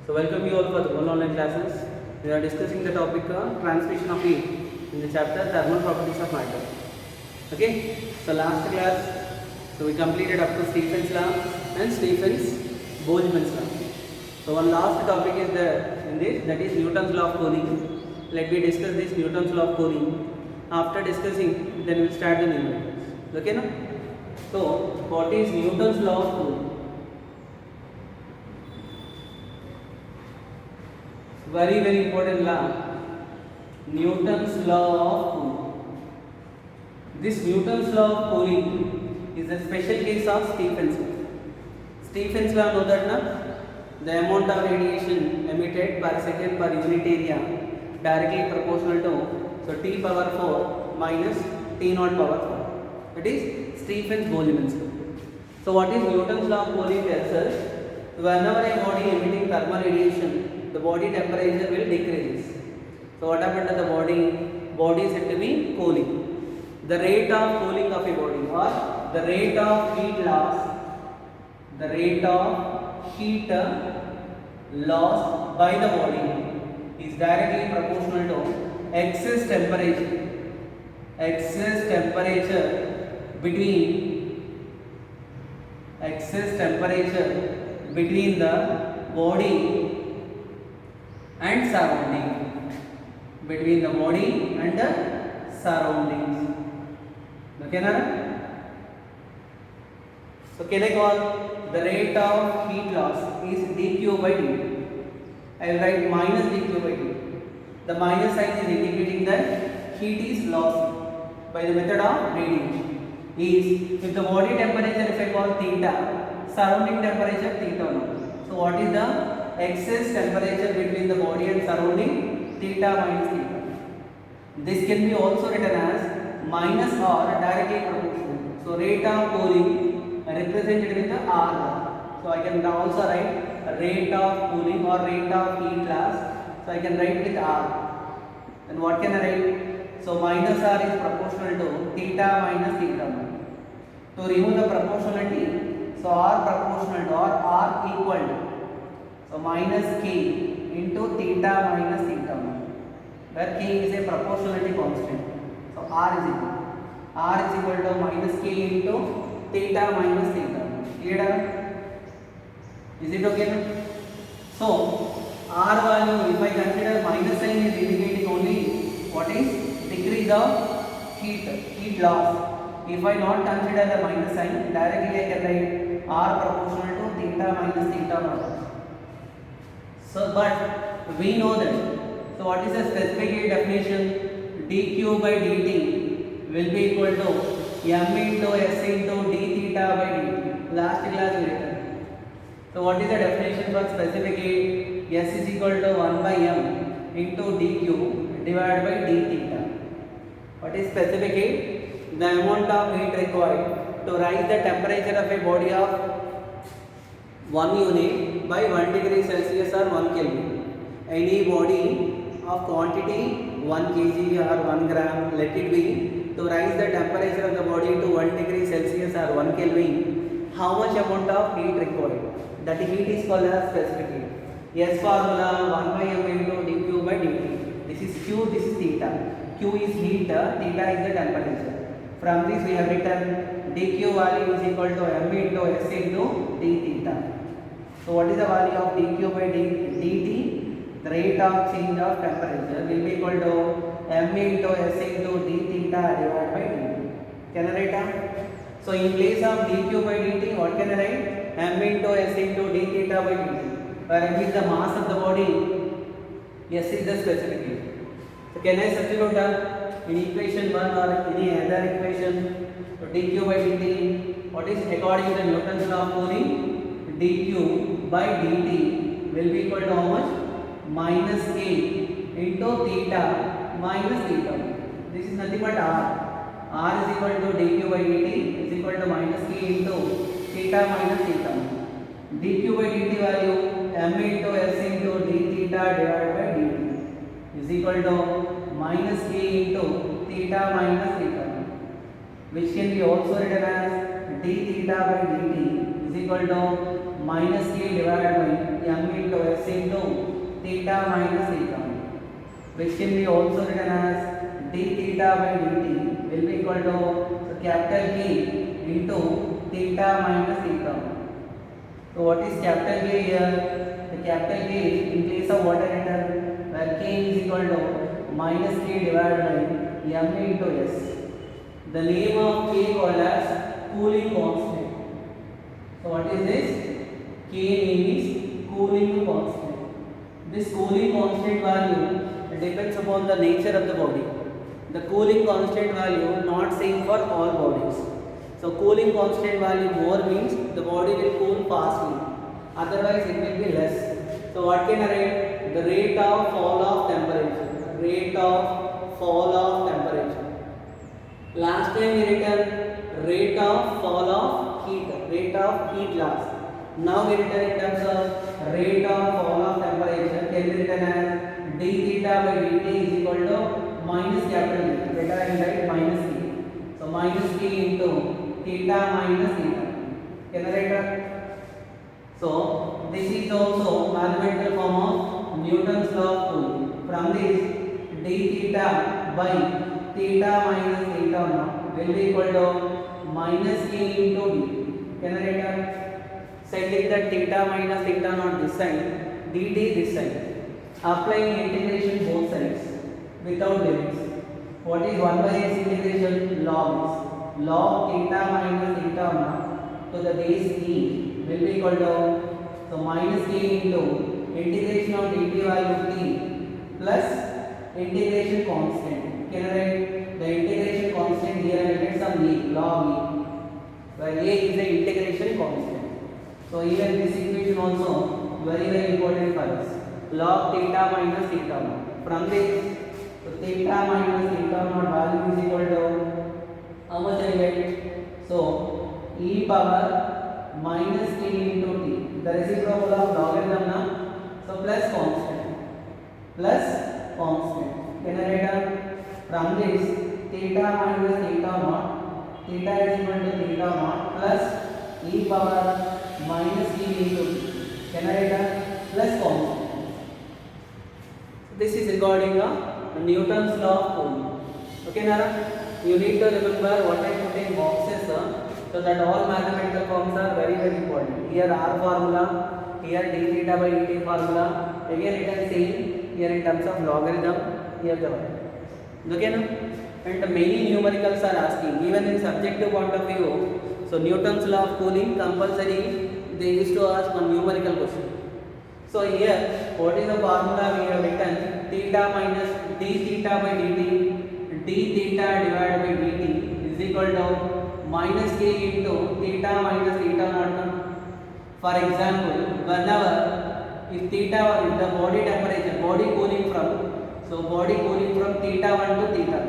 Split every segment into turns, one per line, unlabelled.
So welcome you all for the whole online classes. We are discussing the topic transmission of heat in the chapter thermal properties of matter. Okay. So last class, so we completed up to Stephen's law and Stephen's-Boltzmann's law. So one last topic is there in this, that is Newton's law of cooling. Let me discuss this Newton's law of cooling. After discussing, then we will start the numericals. Okay, no? So what is Newton's law of cooling? Very important law, Newton's law of cooling. This Newton's law of cooling is a special case of Stephen's law. Stephen's law know that na? The amount of radiation emitted per second per unit area directly proportional to T power 4 minus T naught power 4. That is Stephen's-Boltzmann's law. So what is Newton's law of cooling tells us, whenever a body emitting thermal radiation, the body temperature will decrease. So what happened to the body? Body is said to be cooling. The rate of cooling of a body or the rate of heat loss, the rate of heat loss by the body is directly proportional to excess temperature between the body and surrounding, between the body and the surroundings. Okay, na? So can I call the rate of heat loss is dq by dt. I will write minus dq by dt. The minus sign is indicating that heat is lost by the method of radiation. Is if the body temperature, if I call theta, surrounding temperature theta now. So what is the excess temperature between the body and surrounding? Theta minus theta. This can be also written as minus or directly proportional. So rate of cooling represented with the R. So I can also write rate of cooling or rate of heat loss. So I can write with R. And what can I write? So minus R is proportional to theta minus theta. To remove the proportionality, so R proportional to or R equal to, so minus K into theta minus theta, where K is a proportionality constant. So R is equal to minus K into theta minus theta. Clear? Is it okay? So R value, if I consider minus sign is indicating only what is decrease of heat loss. If I not consider the minus sign, directly I can write R proportional to theta minus theta naught. So, but we know that. So, what is the specific definition? dq by dt will be equal to m into s into d theta by dt. Last class we written. So, what is the definition for specific heat? S is equal to 1 by m into dq divided by d theta. What is specific heat? The amount of heat required to rise the temperature of a body of 1 unit by 1 degree Celsius or 1 Kelvin. Any body of quantity 1 kg or 1 gram, let it be, to rise the temperature of the body to 1 degree Celsius or 1 Kelvin, how much amount of heat required? That heat is called as specific heat. S formula 1 by m into dq by dt. This is Q, this is theta. Q is heat, theta is the temperature. From this we have written dq value is equal to m into s into d theta. So what is the value of dq by dt? The rate of change of temperature will be equal to m into s into d theta divided by dt. Can I write down? So in place of dq by dt, what can I write? M into s into d theta by dt. Where m is the mass of the body, s is the specific heat. So can I substitute that in equation 1 or any other equation? So dq by dt, what is according to Newton's law of cooling? dq by dt will be equal to how much? Minus k into theta minus theta. This is nothing but R. R is equal to dq by dt is equal to minus k into theta minus theta. dq by dt value m into s into d theta divided by dt is equal to minus k into theta minus theta, which can be also written as d theta by dt is equal to minus k divided by m into s into theta minus theta, which can be also written as d theta by dt will be equal to capital K into theta minus theta. So what is capital K here? The capital K in case of water heater, where K is equal to minus K divided by m into s. The name of K called as cooling constant. So what is this? K name is cooling constant. This cooling constant value depends upon the nature of the body. The cooling constant value not same for all bodies. So cooling constant value more means the body will cool fastly. Otherwise it will be less. So what can I write? The rate of fall of temperature. Rate of fall of temperature. Last time we written rate of fall of heat. Rate of heat loss. Now we written in terms of rate of fall of temperature. Can be written as d theta by dt is equal to minus capital T. Better I will write minus T. So minus T into theta minus theta. Can I write that? So this is also mathematical form of Newton's law of cooling. From this d theta by theta minus theta will be equal to minus K into d. Can I write that? Setting that theta minus theta not this side, dt this side. Applying integration both sides without limits. What is 1 by x integration? Log x. Log theta minus theta to the base e will be equal to minus k into integration of dt value t plus integration constant. Can I write the integration constant here? I get some e, log e, where a is the integration constant. So even this equation also very important for us. Log theta minus theta. From this, so theta minus theta naught value is equal to how much I get? So e power minus k into t. The reciprocal of logarithm na. So plus constant. Plus constant. Can I write down? From this theta minus theta naught. Theta is equal to theta naught plus e power minus k into t. Can I write down? Plus constant. This is regarding Newton's law of cooling. Okay, Nara? You need to remember what I put in boxes so that all mathematical forms are very important. Here R formula, here d theta by dt formula, again it is same here in terms of logarithm, here the one. Okay, no? And many numericals are asking, even in subjective point of view. So Newton's law of cooling compulsory, they used to ask one numerical question. So here, what is the formula we have written? Theta minus d theta by dt, d theta divided by dt is equal to minus k into theta minus theta naught. For example, whenever if theta is the body temperature, body cooling from, so body cooling from theta 1 to theta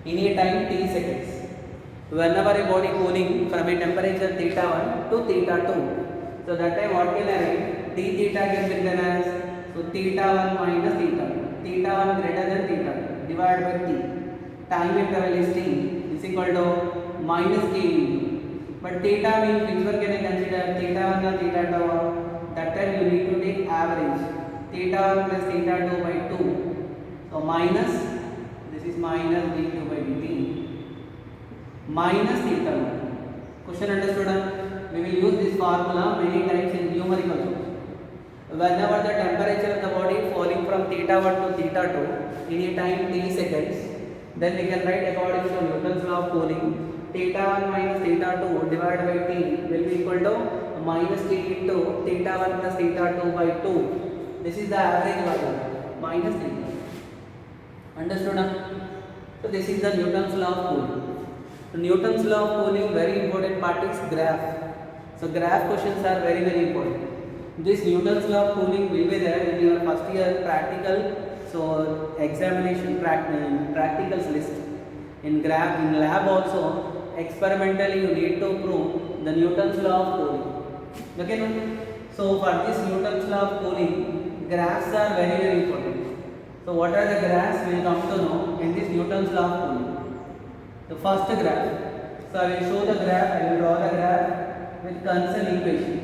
2 in a time t seconds. Whenever a body cooling from a temperature theta 1 to theta 2, so that time what can I write? D theta can be written as so theta 1 minus theta 1 greater than theta 2 divided by t. Time interval is t is equal to minus k into. But theta means which one can I consider? Theta 1 or theta 2? That time you need to take average. Theta 1 plus theta 2 by 2. So minus, this is minus dq by dt minus theta 1. Question understood? We will use this formula many times in numerical. Whenever the temperature of the body falling from theta 1 to theta 2 in a time t seconds, then we can write according to Newton's law of cooling, theta 1 minus theta 2 divided by t will be equal to minus t into theta 1 plus theta 2 by 2. This is the average value, minus theta. Understood? So this is the Newton's law of cooling. So Newton's law of cooling, very important part is graph. So graph questions are very important. This Newton's law of cooling will be there in your first year practical, so examination practicals list. In lab also, experimentally you need to prove the Newton's law of cooling. Okay, no? So for this Newton's law of cooling, graphs are very important. So what are the graphs we will come to know in this Newton's law of cooling. The first graph. So I will show the graph, I will draw the graph with concern equation.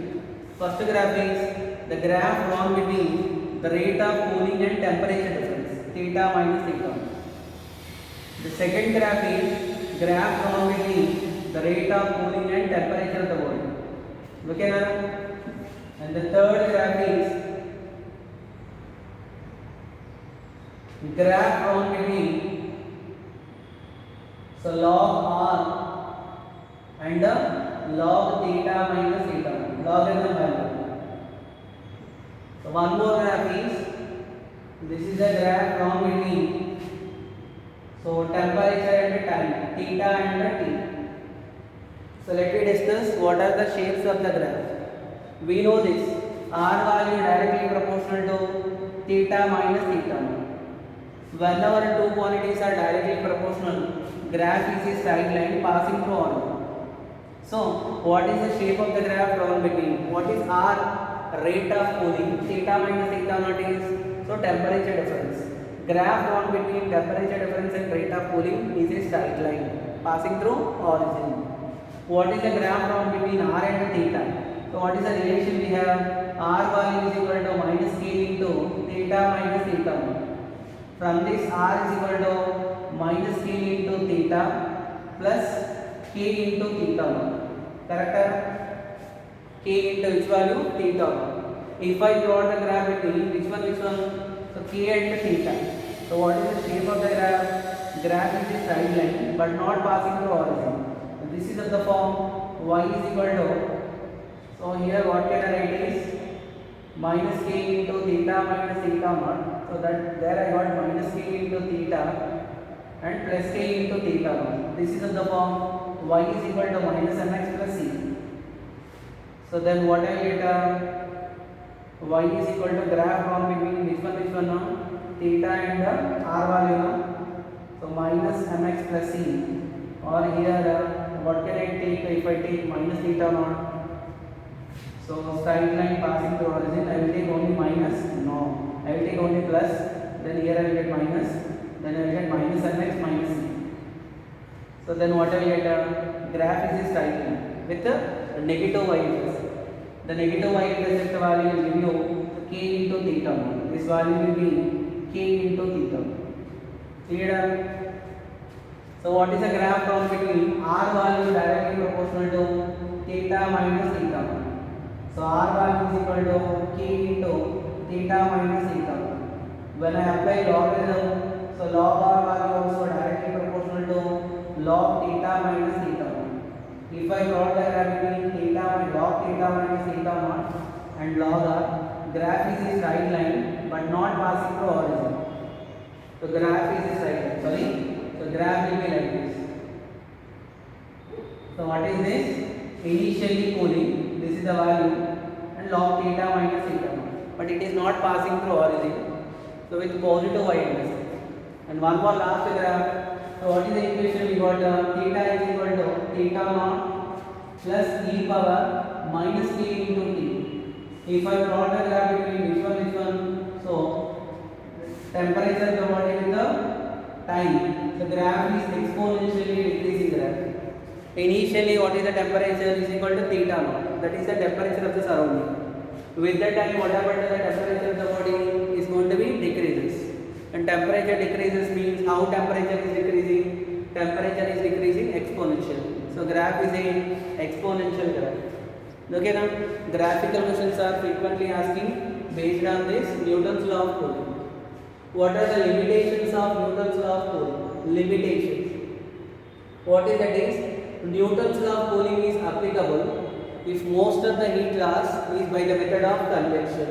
First graph is the graph drawn between the rate of cooling and temperature difference, theta minus theta. The second graph is graph drawn between the rate of cooling and temperature of the body. Okay, now? And the third graph is graph drawn between log r and the log theta minus theta, logarithm value. So one more graph is, this is a graph drawn between temperature and time, theta and t. So let me discuss what are the shapes of the graph. We know this, r value directly proportional to theta minus theta. Whenever two quantities are directly proportional, graph is a straight line passing through order. So what is the shape of the graph drawn between? What is r rate of cooling? Theta minus theta naught is temperature difference. Graph drawn between temperature difference and rate of cooling is a straight line passing through origin. What is the graph drawn between r and theta? So what is the relation we have? R value is equal to minus k into theta minus theta. From this r is equal to minus k into theta plus k into theta. Correct? K into which value? Theta. If I plot the graph between which one? So k and theta. So what is the shape of the graph? Graph is a straight line but not passing through origin. This is of the form y is equal to, so here what can I write is minus k into theta minus theta naught. So that there I got minus k into theta and plus k into theta naught. This is of the form y is equal to minus mx plus c. So then what I get, y is equal to graph drawn between which one now? Theta and the r value now. So minus mx plus c, or here what can I take if I take minus theta naught? So straight line passing through origin, I will take only minus, no, I will take only plus, then here I will get minus, then I will get minus mx minus c. So then what I will get, graph is a straight line with a negative y-intercept. The negative y-intercept value will give you k into theta. This value will be k into theta. Clear? So what is the graph drawn between r value directly proportional to theta minus theta? So r value is equal to k into theta minus theta. When I apply logarithm, so log r value also directly proportional to log theta minus theta. If I plot the graph between theta log theta minus theta naught and log r, graph is a straight line but not passing through origin. So graph is a straight line. So graph will be like this. So what is this? Initially cooling, this is the value, and log theta minus theta, but it is not passing through origin. So with positive y-intercept. And one more last graph. So what is the equation we got? Theta is equal to theta naught plus e power minus k into t. If I plot the graph between which one? So temperature of the body with the time. The graph is exponentially decreasing graph. Initially, what is the temperature is equal to theta naught. That is the temperature of the surrounding. With the time, what happens to the temperature of the body is going to be decreases. And temperature decreases means how temperature is decreasing? Temperature is decreasing exponentially. So graph is a exponential graph. Okay, now graphical questions are frequently asking based on this Newton's law of cooling. What are the limitations of Newton's law of cooling? Limitations. What is that is? Newton's law of cooling is applicable if most of the heat loss is by the method of convection.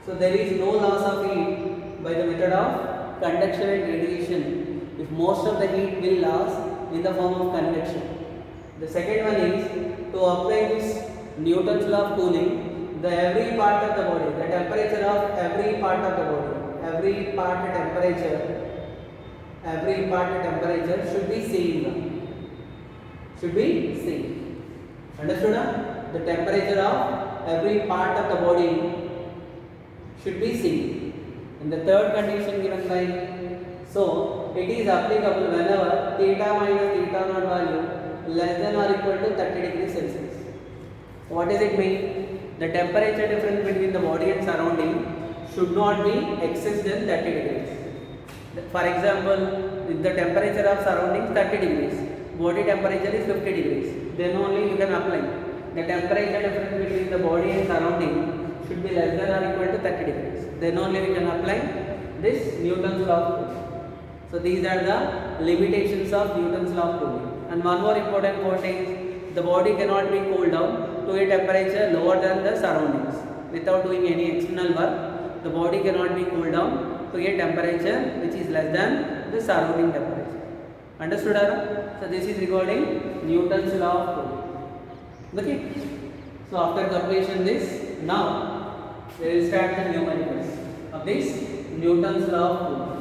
So there is no loss of heat by the method of conduction and radiation if most of the heat will loss in the form of convection. The second one is to apply this Newton's law of cooling, the every part of the body, the temperature of every part of the body, every part temperature should be same. Should be same. Understood? The temperature of every part of the body should be same. In the third condition given by, so it is applicable whenever theta minus theta naught value less than or equal to 30 degrees Celsius. What does it mean? the temperature difference between the body and surrounding should not be excess than 30 degrees. For example, if the temperature of surroundings 30 degrees, body temperature is 50 degrees, then only you can apply. The temperature difference between the body and surrounding should be less than or equal to 30 degrees. Then only we can apply this Newton's law of cooling. So these are the limitations of Newton's law of cooling. And one more important point is the body cannot be cooled down to a temperature lower than the surroundings. Without doing any external work, the body cannot be cooled down to a temperature which is less than the surrounding temperature. Understood? So this is regarding Newton's law of cooling. Okay. So after completion this, now we will start the numericals of this Newton's law of cooling.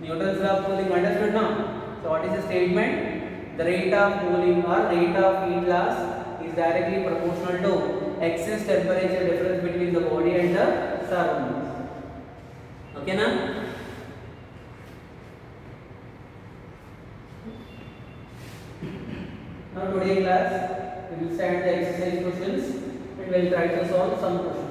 Newton's law of cooling understood now? So what is the statement? The rate of cooling or rate of heat loss is directly proportional to excess temperature difference between the body and the surroundings. Okay na? Now today class we will start the exercise questions and we will try to solve some questions.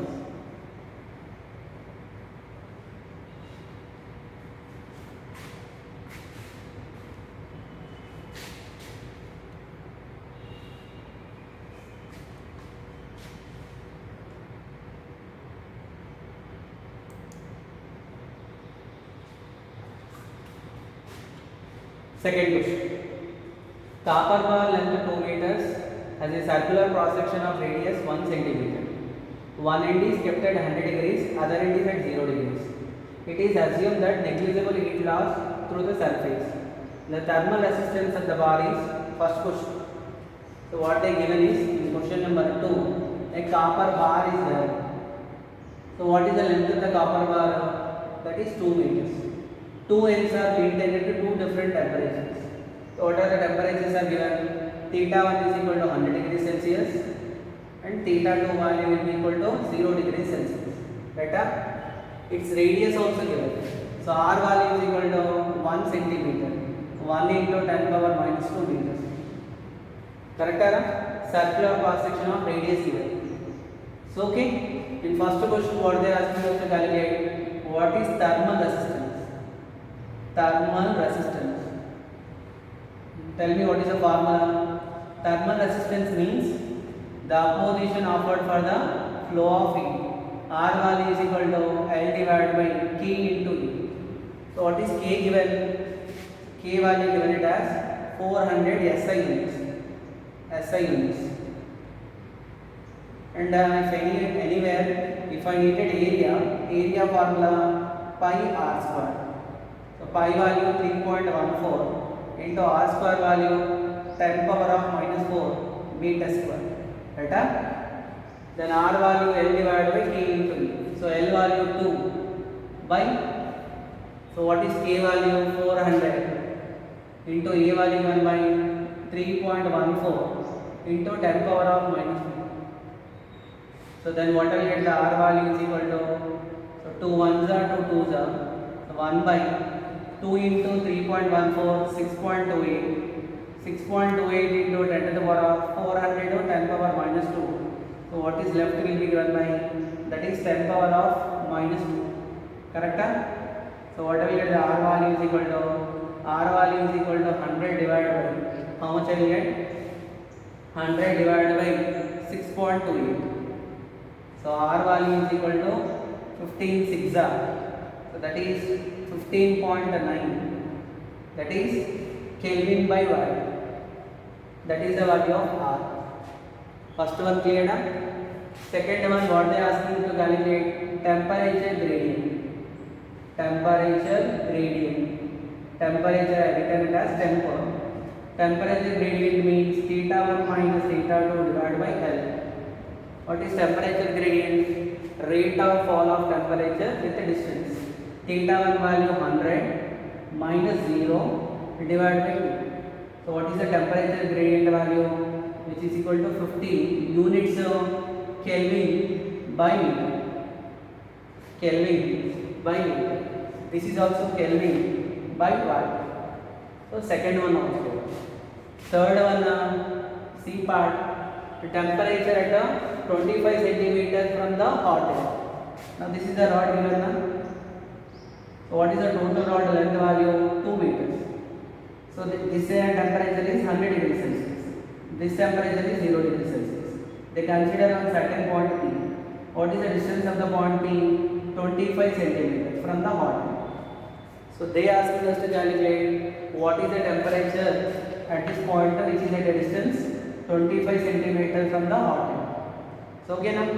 Second question. Copper bar length 2 meters has a circular cross section of radius 1 centimeter. One end is kept at 100 degrees, other end is at 0 degrees. It is assumed that negligible heat loss through the surface. The thermal resistance of the bar is first question. So what they given is in question number 2, a copper bar is there. So what is the length of the copper bar? That is 2 meters. Two ends are maintained to two different temperatures. So what are the temperatures are given? Theta 1 is equal to 100 degrees Celsius and theta 2 value will be equal to 0 degrees Celsius. Right? Its radius also given. So R value is equal to 1 centimeter. 1 into 10 power minus 2 meters. Correct? Circular cross section of radius given. So okay. In first question what they are asking us to calculate? What is thermal resistance? Thermal resistance. Tell me what is the formula? Thermal resistance means the opposition offered for the flow of heat. R value is equal to L divided by K into E. So what is K given? K value given it as 400 SI units. SI units. And if anywhere, if I needed area formula pi R square. So pi value 3.14 into R square value 10 power of minus 4 meter square. Right? Then R value L divided by K into E. So L value 2 by, so what is K value? 400 into A value 1 by 3.14 into 10 power of minus 4. So then what will get the R value is equal to, so 2 1s are 2 2s are, so 1 by 2 into 3.14, 6.28, 6.28 into 10 to the power of 400 to 10 power minus 2. So what is left will be given by, that is 10 power of minus 2. Correct? So what will get the R value is equal to, R value is equal to 100 divided by, how much I will get? 100 divided by 6.28. So R value is equal to 15 6 are. So that is 15.9. That is Kelvin by watt. That is the value of R. First one clear na? Second one what they are asking to calculate? Temperature gradient. Temperature gradient. Temperature I written it as temper. Temperature gradient means theta 1 minus theta 2 divided by L. What is temperature gradient? Rate of fall of temperature with the distance. Theta 1 value 100 minus 0 divided by 2. So what is the temperature gradient value? Which is equal to 50 units Kelvin by meter. Kelvin by meter. This is also Kelvin by watt. So second one also. Third one, C part. The temperature at 25 centimeters from the hot end. Now this is the rod given now. So what is the total rod length value? 2 meters. So this temperature is 100 degrees Celsius. This temperature is 0 degrees Celsius. They consider on certain point P. What is the distance of the point P? 25 centimeters from the hot end. So they ask us to calculate what is the temperature at this point which is at a distance 25 centimeters from the hot end. So okay now,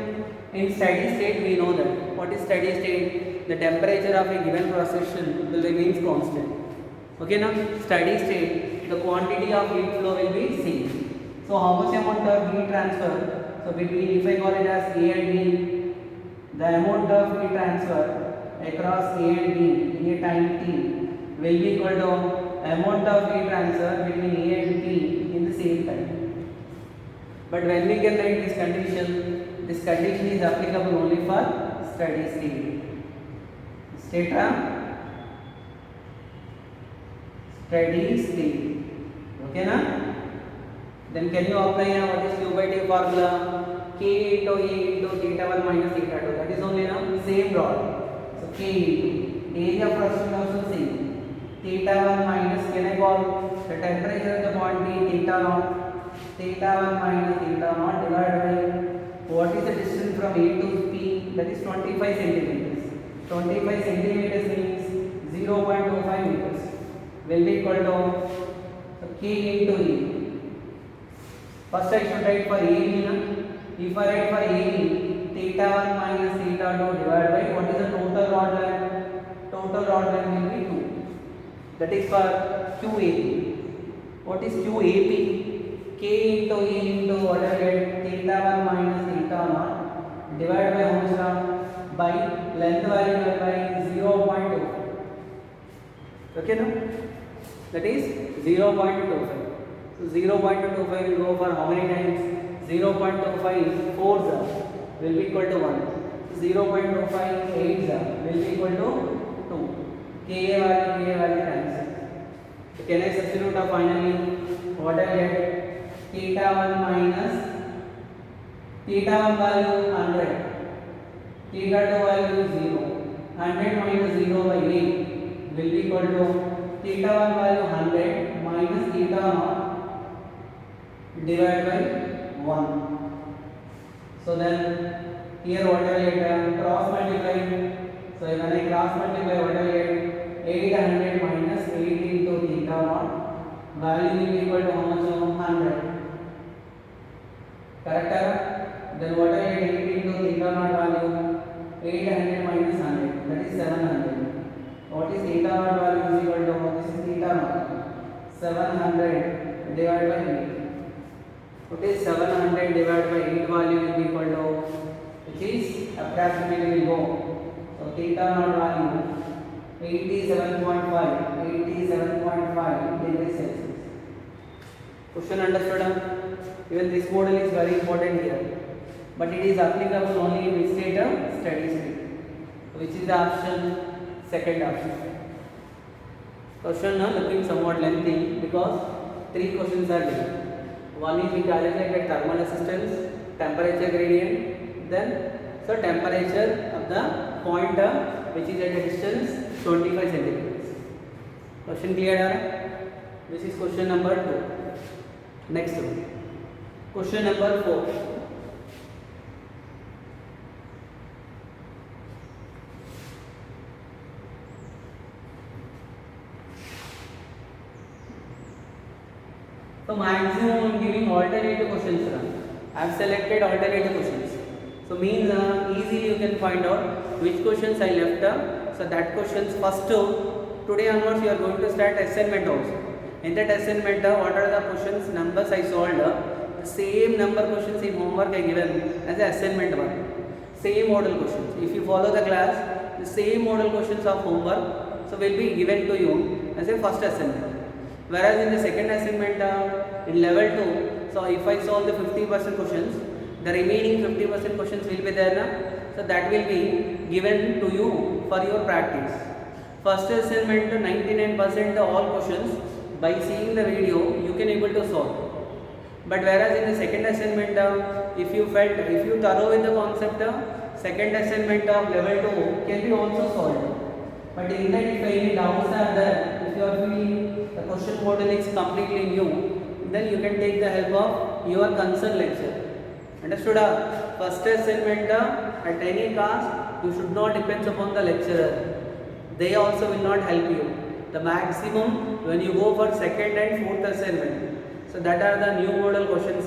in steady state we know that what is steady state? The temperature of a given procession will remain constant. Okay now, steady state, the quantity of heat flow will be same. So how much amount of heat transfer? So between, if I call it as A and B, the amount of heat transfer across A and B in a time t will be equal to amount of heat transfer between A and B in the same time. But when we can write this condition is applicable only for steady state. Steady state. Okay na? Then can you apply now what is Q by T formula? K into E into theta 1 minus theta 2. That is only now same rod. So K into area of crossing also same. Theta 1 minus, can I call the temperature of the point P theta naught? Theta 1 minus theta naught divided by what is the distance from A to P? That is 25 centimeters. 25 centimeters means 0.25 meters. Will be equal to K into E. First I should write for AB na. If I write for AB, theta 1 minus theta 2 divided by what is the total rod length? Total rod length will be 2. That is for QAP. What is QAP? K into E into what I get? Theta 1 minus theta 1 divided by how much now? By length value by 0.25. Okay now? That is 0.25. So 0.25 will go for how many times? 0.25 4s will be equal to 1. 0.25 8s will be equal to 2. Ka value cancel. So can I substitute finally what I get? Theta 1 minus theta 1 value 100. Theta 2 value 0. 100 minus 0 by 8 will be equal to theta 1 value 100 minus theta 0 divided by 1. So then here what I get? Cross multiply. So when I cross multiply what I get? 800 minus 8 into theta 0 value will be equal to how much? 100. Correct? Then what I get? 8 into theta 0 value? 800 minus 100, that is 700. What is theta 0 value is equal to, this is theta 0, 700 divided by 8. What is 700 divided by 8 value will be equal to, which is approximately will go. So theta 0 value 87.5 degrees Celsius. Question understood? Even this model is very important here. But it is applicable only in which state? Steady state. Which is the option? Second option. Question looking somewhat lengthy because 3 questions are given. One is we calculate thermal resistance, temperature gradient, then temperature of the point which is at a distance 25 centimeters. Question clear? This is question number 2. Next one. Question number 4. So maximum I am giving alternative questions. I have selected alternative questions. So means easily you can find out which questions I left. So that questions first today onwards you are going to start assignment also. In that assignment what are the questions numbers I solved? The same number questions in homework I given as a assignment one. Same model questions. If you follow the class, the same model questions of homework so will be given to you as a first assignment. Whereas in the second assignment in level 2, so if I solve the 50% questions, the remaining 50% questions will be there. So that will be given to you for your practice. First assignment 99% all questions by seeing the video you can able to solve. But whereas in the second assignment, if you thorough with the concept, second assignment of level 2 can be also solved. But in that, if any doubts are there, if you are feeling the question model is completely new, then you can take the help of your concerned lecturer. Understood? First assignment, at any cost, you should not depend upon the lecturer. They also will not help you. The maximum when you go for second and fourth assignment. So that are the new model questions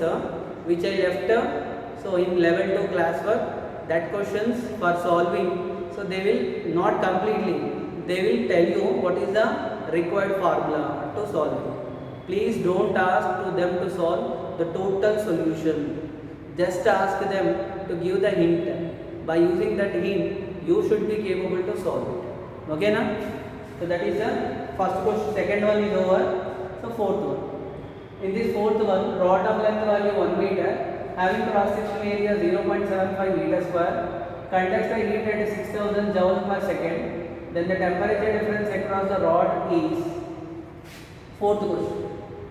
which I left. So in level 2 classwork, that questions for solving. So they will not completely. They will tell you what is the required formula to solve it. Please don't ask to them to solve the total solution. Just ask them to give the hint. By using that hint, you should be capable to solve it. Okay, na? So that is the first question. Second one is over. So fourth one. In this fourth one, rod of length value 1 meter, having cross-sectional area 0.75 meter square, conducts the heat at 6000 joules per second. Then the temperature difference across the rod is. Fourth question.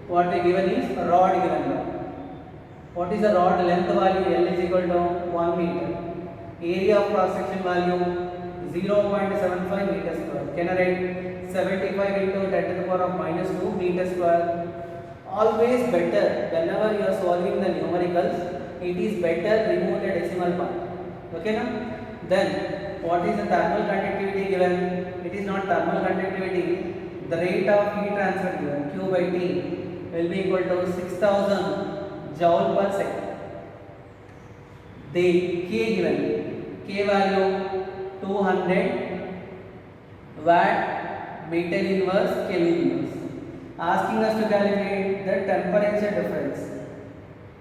What they given is a rod given. What is the rod length value? L is equal to 1 meter. Area of cross section value 0.75 meter square. Can I write 75 into 10 to the power of minus 2 meter square? Always better whenever you are solving the numericals, it is better remove the decimal part. Okay, now? Then what is the thermal conductivity given? It is not thermal conductivity. The rate of heat transfer given Q by T will be equal to 6000 joule per second. The K given, K value 200 watt meter inverse Kelvin inverse. Asking us to calculate the temperature difference.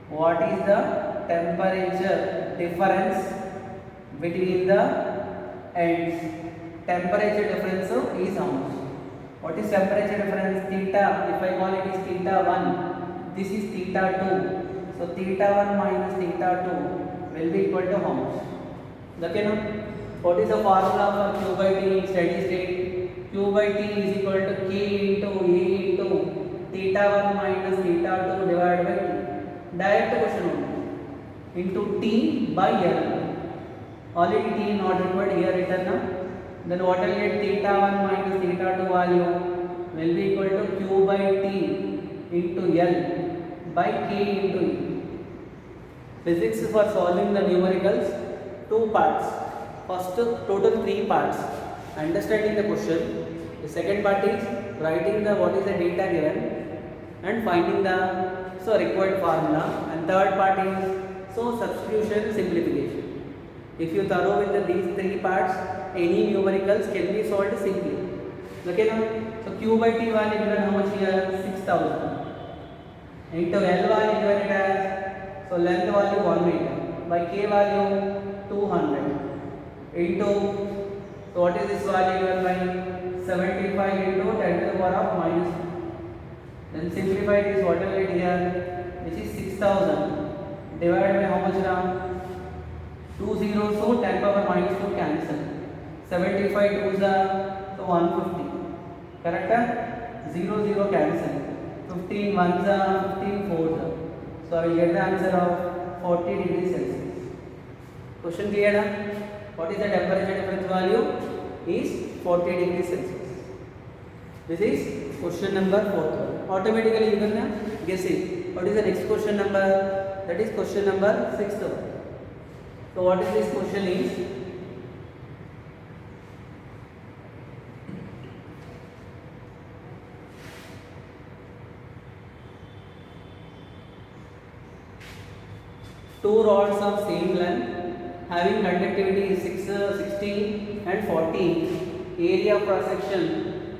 What is the temperature difference between the ends? Temperature difference is how much? What is temperature difference? Theta. If I call it is theta 1, this is theta 2. So theta 1 minus theta 2 will be equal to how much? Okay, now? What is the formula for Q by T in steady state? Q by T is equal to K into A into theta 1 minus theta 2 divided by T. Direct question only. Into T by L. Already T not required, here written now. Then what will get theta 1 minus theta 2 value will be equal to Q by T into L by K into E. Physics for solving the numericals, two parts. First, total 3 parts. Understanding the question. The second part is writing the what is the data given and finding the required formula. And third part is substitution simplification. If you thorough with these 3 parts, any numericals can be solved simply. Okay, now? So Q by T value given how much here? 6000. Into L value given it as, so length value 1 meter. By K value 200. Into, so what is this value given by 75 into 10 to the power of minus 2. Then simplify this, what will get here, which is 6000 divided by how much now? 2 zeros, so 10 power minus 2 cancel. 75 2s are, so 150. Correct? 0 0 cancel. 15 1s are, 15 4s are. So I will get the answer of 40 degrees Celsius. Question clear na? What is the temperature difference value? Is 40 degrees Celsius. This is question number 4. Automatically you can guess it. What is the next question number? That is question number 6. So what is this question is? Two rods of same length having conductivity is 60 and 40, area of cross section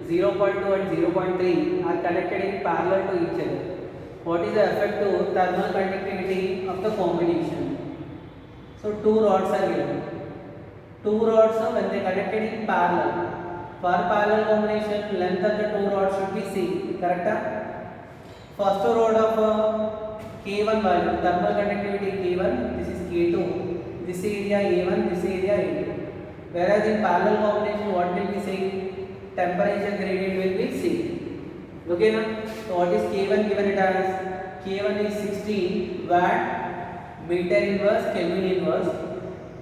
0.2 and 0.3 are connected in parallel to each other. What is the effect to thermal conductivity of the combination? So two rods are given. Two rods when they connected in parallel. For parallel combination, length of the two rods should be same. Correct? First rod of K1 value, thermal conductivity K1, this is K2, this area A1, this area A2. Whereas in parallel combination, what will be same? Temperature gradient will be same. Okay, now? So what is K1 given it as K1 is 16 watt meter inverse Kelvin inverse,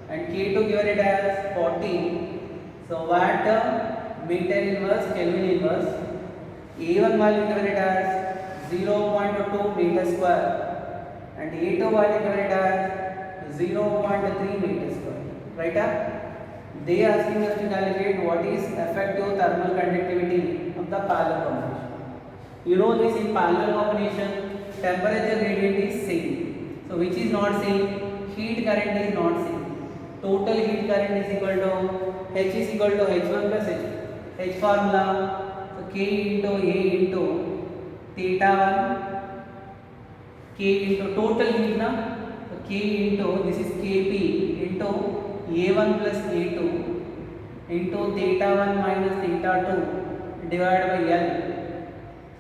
and K2 given it as 14, so watt meter inverse Kelvin inverse. A1 value given it as 0.2 meter square, and A2 value given it as 0.3 meter square. Right up? They are asking us to calculate what is effective thermal conductivity of the parallel combination. You know this, in parallel combination temperature gradient is same. So which is not same? Heat current is not same. Total heat current is equal to H is equal to H1 plus H. H formula, so K into A into theta 1, K into total heat na, so K into, this is Kp into A1 plus A2 into theta 1 minus theta 2 divided by L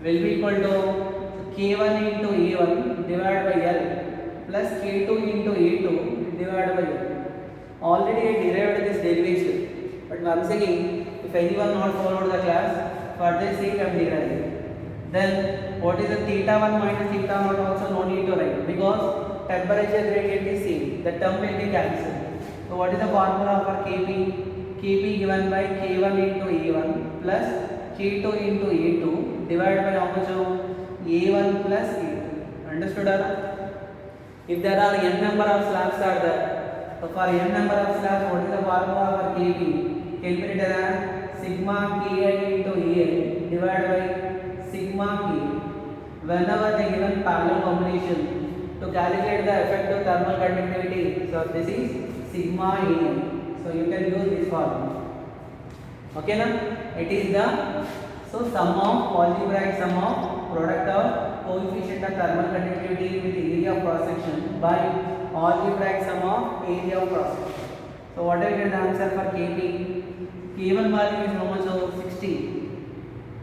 will be equal to K1 into A1 divided by L plus K2 into A2 divided by L. Already I derived this derivation, but once again, if anyone not followed the class, for their sake I am deriving. Then what is the theta 1 minus theta 0 also no need to write, because temperature gradient is same, the term will be cancelled. So what is the formula for Kp? Kp given by K1 into A1 plus K2 into A2 divided by how much of A1 plus A2. Understood? If there are n number of slabs are there, so for n number of slabs, what is the formula for Kp? Calculate as sigma Ki into Al divided by sigma Ki. Whenever they given parallel combination, to calculate the effective thermal conductivity, so this is sigma An. So you can use this formula. Okay na? It is the, so sum of algebraic sum of product of coefficient of thermal conductivity with area of cross section by algebraic sum of area of cross section. So what will get the answer for Kp? K1 value is how much of 60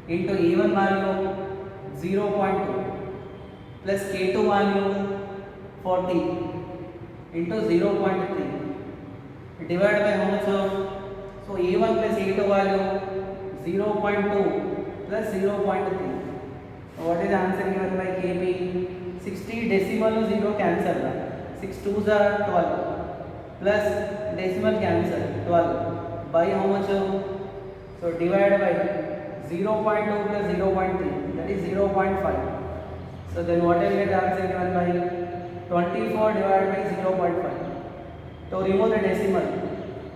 into A1 value 0.2 plus K2 value 40 into 0.3 divided by how much of, so A1 plus A2 value 0.2 plus 0.3. So what is the answer given by Kp? 60 decimal 0 cancel. 6 2s are 12 plus decimal cancel 12 by how much of, so divided by 0.2 plus 0.3, that is 0.5. So then what will get the answer given by 24 divided by 0.5. To remove the decimal,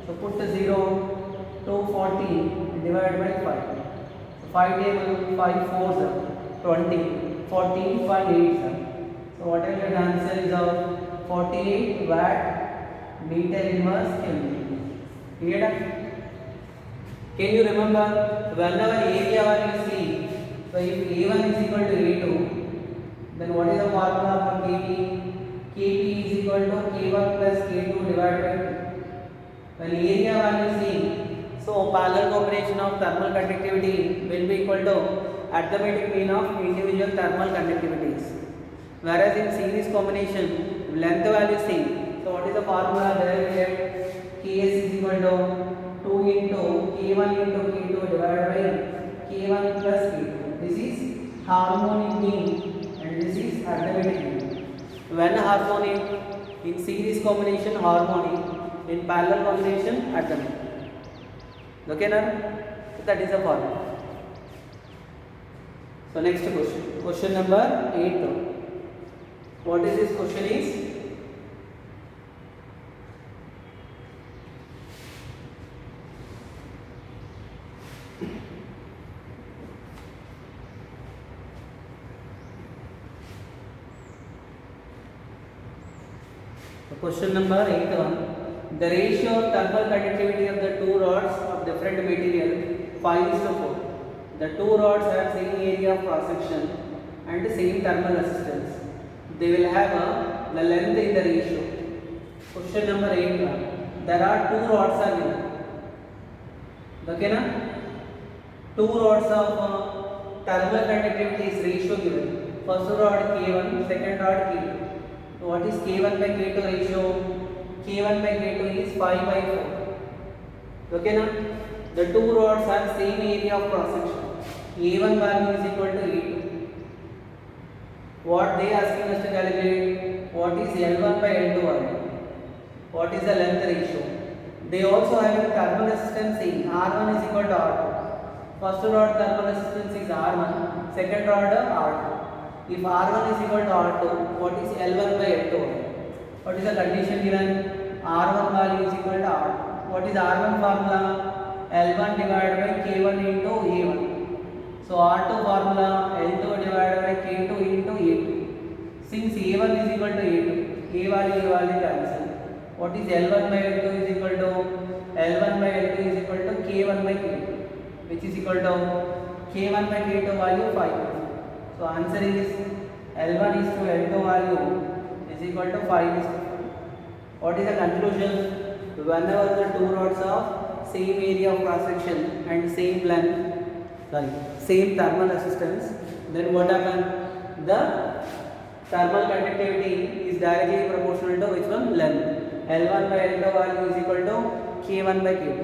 so put the 0 to 14 divided by 5. So 5 table, 5 4s 20, 14, 5 8s. So what will get the answer is of 48 watt meter inverse Kelvin. Clear? Can you remember, whenever area value see, so if A1 is equal to A2, then what is the formula for Kp? Kp is equal to K1 plus K2 divided by 2. When area value same, so parallel combination of thermal conductivity will be equal to arithmetic mean of individual thermal conductivities. Whereas in series combination, length value same. So what is the formula there? We get Ks is equal to 2 into K1 into K2 divided by K1 plus K2. This is harmonic mean and this is arithmetic mean. When harmonic, in series combination harmonic, in parallel combination arithmetic. Okay now? So that is the formula. So next question. Question number 8. What is this question is? Question number 8. The ratio of thermal conductivity of the two rods of different material 5:4. The two rods have same area of cross section and same thermal resistance. They will have the length in the ratio. Question number 8. There are two rods are given. Okay na? Two rods of thermal conductivity is ratio given. First rod K1, second rod K2. So what is K1 by K2 ratio? K1 by K2 is 5 by 4. Okay na? The two rods have same area of cross section. A1 value is equal to A2. What they asking us to calculate? What is L1 by L2 value? What is the length ratio? They also have a thermal resistance saying R1 is equal to R2. First order thermal resistance is R1, second order R2. If R1 is equal to R2, what is L1 by L2? What is the condition given? R1 value is equal to R2. What is R1 formula? L1 divided by K1 into A1. So R2 formula L2 divided by K2 into A2. Since A1 is equal to A2, A value cancel. What is L1 by L2 is equal to L1 by L2 is equal to K1 by K2, which is equal to K1 by K2 value 5. So answer is L1 is to L2 value is equal to 5 is to 4. What is the conclusion? Whenever the two rods of same area of cross section and same length, same thermal resistance, then what happens? The thermal conductivity is directly proportional to which one? Length. L1 by L2 value is equal to K1 by K2.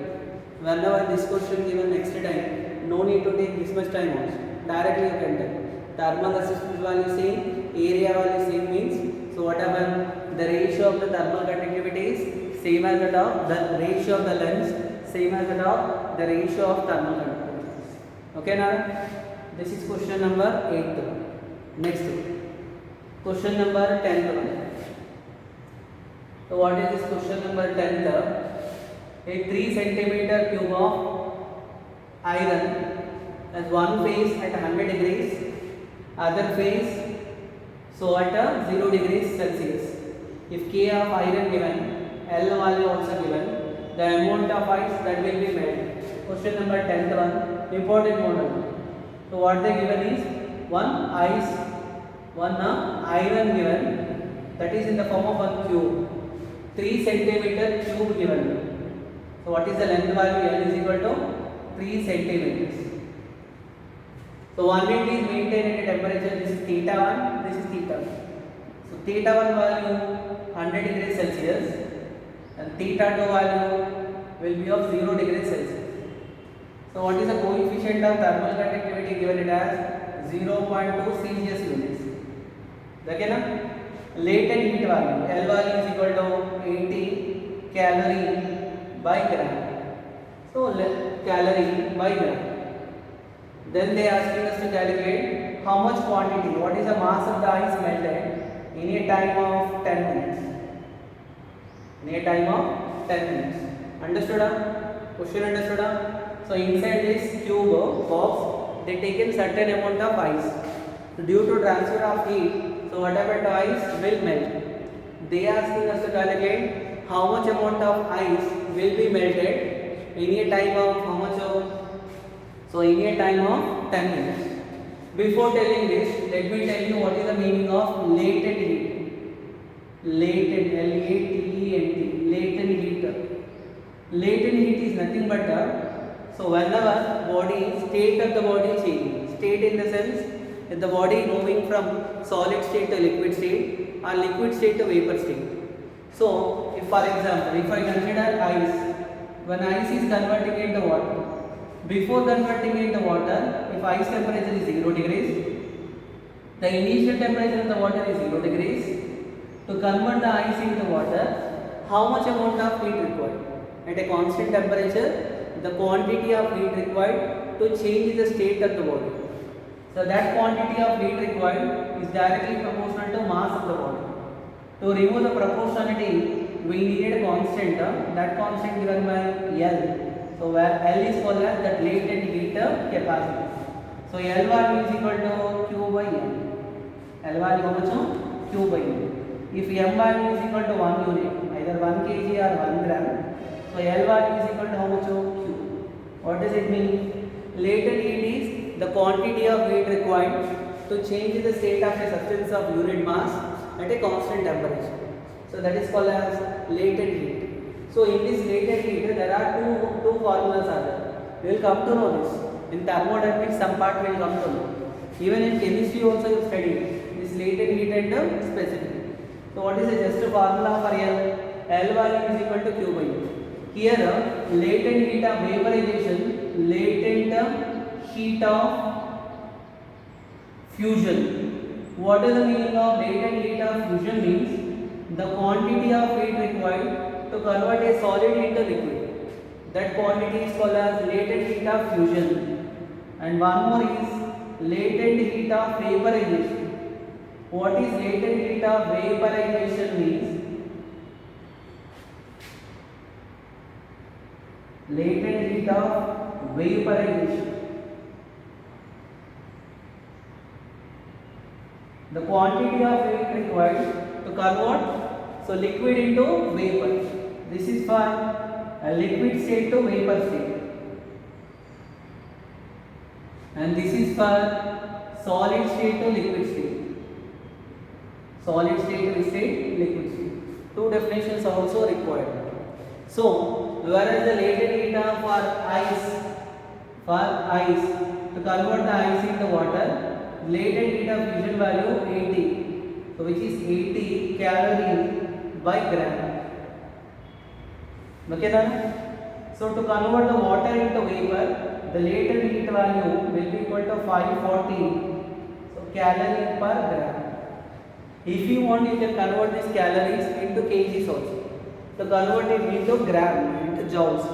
Whenever this question given next time, no need to take this much time also. Directly you can tell. Thermal resistance value same, area value same means, so what happens? The ratio of the thermal conductivity is same as that of the ratio of the length, same as that of the ratio of thermal conductivity. Okay, now this is question number 8. Next question number 10. So what is this question number 10? A 3 centimeter cube of iron has one face at 100 degrees, other face so at 0 degrees Celsius. If K of iron given, L value also given, the amount of ice that will be made. Question number 10th one, important model. So what they given is one iron given, that is in the form of one cube, 3 centimeter cube given. So what is the length value? L is equal to 3 centimeters. So one end is maintained at a temperature, this is theta 1, this is theta 2. So theta 1 value 100 degrees Celsius and theta 2 value will be of 0 degrees Celsius. So what is the coefficient of thermal conductivity? Given it as 0.2 Celsius units. Okay na? Latent heat value, L value is equal to 80 calorie by gram. So calorie by gram. Then they are asking us to calculate how much quantity, what is the mass of the ice melted in a time of 10 minutes. In a time of 10 minutes. Understood? Question understood? So inside this cube box, they taken certain amount of ice. Due to transfer of heat, so what happened to ice will melt. They are asking us to calculate how much amount of ice will be melted in a time of how much of, so in a time of 10 minutes. Before telling this, let me tell you what is the meaning of latent heat. Latent, L-A-T-E-N-T, latent heat. Latent heat is nothing but so whenever state of the body changes, state in the sense that the body moving from solid state to liquid state or liquid state to vapor state. So if for example, if I consider ice, when ice is converting into water, before converting into water, if ice temperature is 0 degrees, the initial temperature of the water is 0 degrees. To convert the ice into water, how much amount of heat required? At a constant temperature, the quantity of heat required to change the state of the body. So that quantity of heat required is directly proportional to mass of the body. To remove the proportionality, we needed a constant, that constant given by L. So where L is called as that latent heat capacity. So L value is equal to Q by M. L value how much? Q by M. If M value is equal to 1 unit, either 1 kg or 1 gram, so L value is equal to how much? Q. What does it mean? Latent heat is the quantity of heat required to change the state of a substance of unit mass at a constant temperature. So that is called as latent heat. So in this latent heat, there are two formulas are there. We will come to know this. In thermodynamics, some part will come to know. Even in chemistry also you study this latent heat and specific. So what is the just formula for L? L value is equal to Q by U. Here latent heat of vaporization, latent heat of fusion, What is the meaning of latent heat of fusion? Means the quantity of heat required to convert a solid into liquid. That quantity is called as latent heat of fusion. And one more is latent heat of vaporization. What is latent heat of vaporization? Means latent heat of vaporization. The quantity of heat required to convert liquid into vapor. This is for a liquid state to vapor state, and this is for solid state to liquid state. Solid state to state, liquid state. Two definitions are also required. So, whereas the latent heat of for ice to convert the ice into water, latent heat of fusion value 80, so which is 80 calorie by gram. Okay, now, so to convert the water into vapor, the latent heat value will be equal to 540 calorie per gram. If you want, you can convert these calories into kgs also. To convert it into gram, into joules.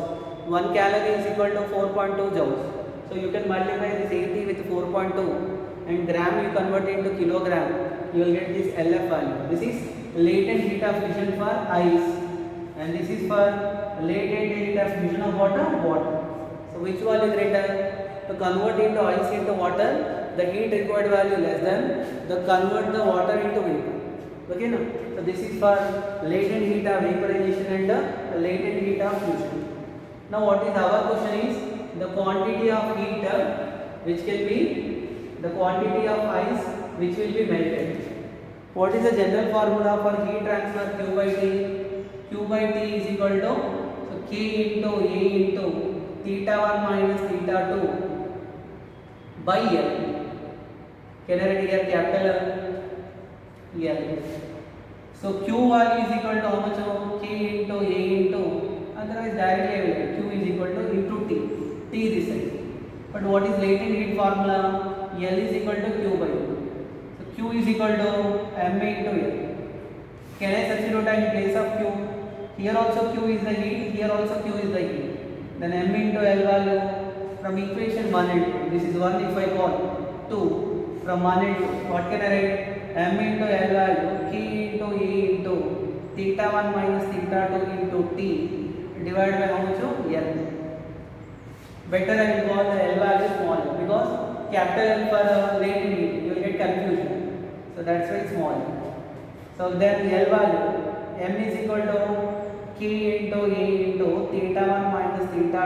1 calorie is equal to 4.2 joules. So you can multiply this 80 with 4.2. And gram you convert into kilogram, you will get this LF value. This is latent heat of fusion for ice, and this is for latent heat of fusion of water. So which one is greater? To convert into ice into water, the heat required value less than the convert the water into vapor. Okay, now, so this is for latent heat of vaporization and latent heat of fusion. Now what is our question is the quantity of heat which can be the quantity of ice which will be melted. What is the general formula for heat transfer Q by T? Q by T is equal to K into A into theta 1 minus theta 2 by L. Can I write here capital L? So Q value is equal to how much? K into A into, otherwise directly I will write Q is equal to into T. T this side. But what is latent heat formula? L is equal to Q by U. So Q is equal to M into L. Can I substitute in place of Q? Here also Q is the heat, here also Q is the heat. Then M into L value from equation 1 and 2. This is 1 if I call 2 from 1 and 2. What can I write? M into L value K into A into theta 1 minus theta 2 into T divided by how much? L. Better I will call the L value small because capital L for latent heat, you will get confusion. So that's why it's small. So then L value, M is equal to K into A into theta 1 minus theta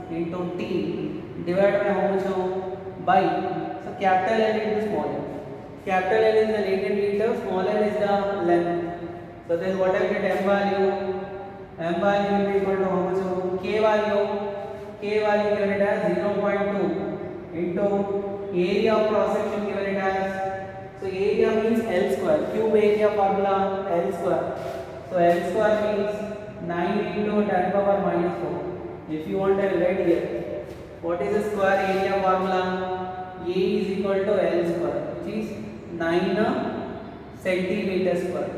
2 into T divided by how much? By. So capital L into small l. Capital L is the latent heat, small l is the length. So then what I get M value? M value will be equal to how much? K value. K value given it as 0.2 into area of cross section given it as, so area means L square, cube area formula L square. So L square means 9 into 10 power minus 4. If you want, I will write here. What is the square area formula? A is equal to L square, which is 9 centimeter square.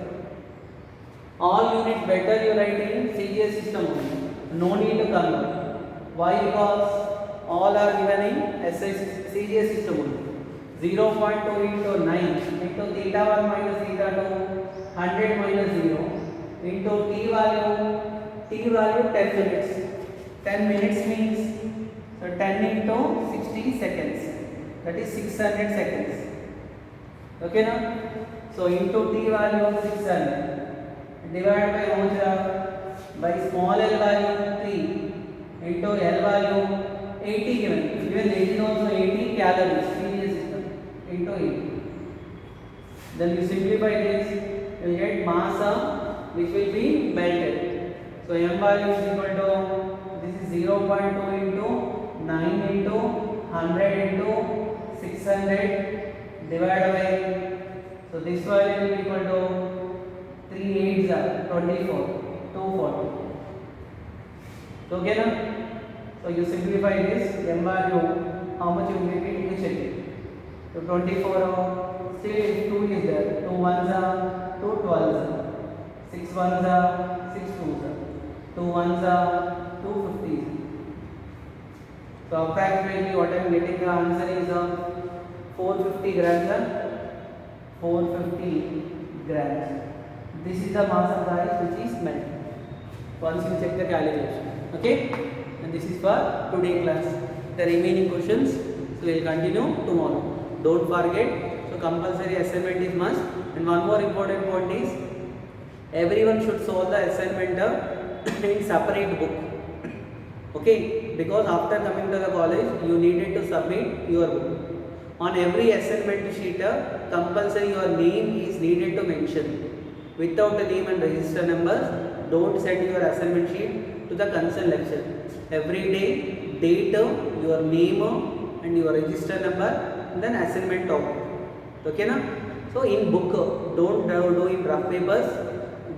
All units better you write in CGS system only. No need to convert. Why? Because all are given in CGS system only. 0.2 into 9 into theta 1 minus theta 2, 100 minus 0 into t value 10 minutes. 10 minutes means, so 10 into 60 seconds, that is 600 seconds. Okay now? So into t value 600 divided by how much? By small l value 3 into L value 80 given. Even 80 is also 80 calories, CGS system, into 80. Then you simplify this, you will get mass which will be melted. So M value is equal to, this is 0.2 into 9 into 100 into 600 divided by, so this value will be equal to 3 8s are 24, 240. So okay now? So you simplify this, M value, how much you will get, you check it. So 24 still 2 is there. 2 ones are 2 12s, 6 ones are 6 2s, 2 ones are 2 50s. So approximately what I am getting the answer is 450 grams. 450 grams. This is the mass of the ice which is melted. Once you check the calculation, okay. And this is for today class. The remaining questions so we will continue tomorrow. Don't forget. So compulsory assignment is must. And one more important point is everyone should solve the assignment in separate book. Okay, because after coming to the college you needed to submit your book. On every assignment sheet compulsory your name is needed to mention. Without the name and register numbers, don't send your assignment sheet to the concerned lecturer. Every day, date, your name and your register number, and then assignment topic. Okay na? So in book, don't do in rough papers.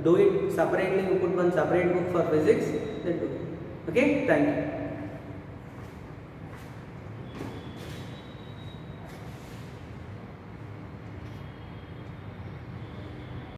Do it separately. You put one separate book for physics. Then do it. Okay. Thank you.